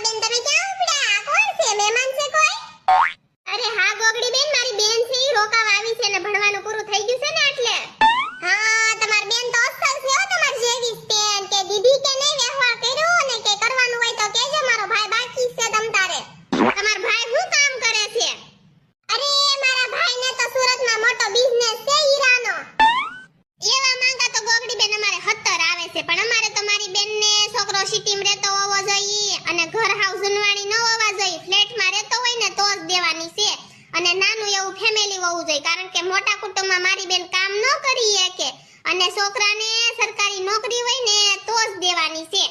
બેન તમે ક્યાં ઉપડ્યા? કોણ છે? મહેમાન છે કોઈ? અરે હા ગોગડી બેન, મારી બેન છે ઈ રોકાવા આવી છે ને ભણવાનું પૂરું થઈ ગયું છે ને એટલે. હા તમાર બેન તો અસલ છે હો, તમાર જેવી જ બેન. કે દીદી કે નહીં વ્યવહાર કર્યો ને કે કરવાનું હોય તો કહેજો, મારો ભાઈ બાકી છે તમ તારે. તમાર ભાઈ શું કામ કરે છે? અરે મારા ભાઈને તો સુરતમાં મોટો બિઝનેસ છે હીરાનો. એવા માંગા તો ગોગડી બેન અમારે 70 આવે છે, પણ અમારે તો મારી બેનને છોકરો સિટીમાં રહેતો હોવો જોઈએ અને ઘર હાવ જનવાણી ન હોવા જોઈએ. ફ્લેટમાં રહેતો હોય ને તો જ દેવાની છે અને નાનું એવું ફેમિલી હોવું જોઈએ, કારણ કે મોટા કુટુંબમાં મારી બેન કામ ન કરી શકે અને છોકરાને સરકારી નોકરી હોય ને તો જ દેવાની છે.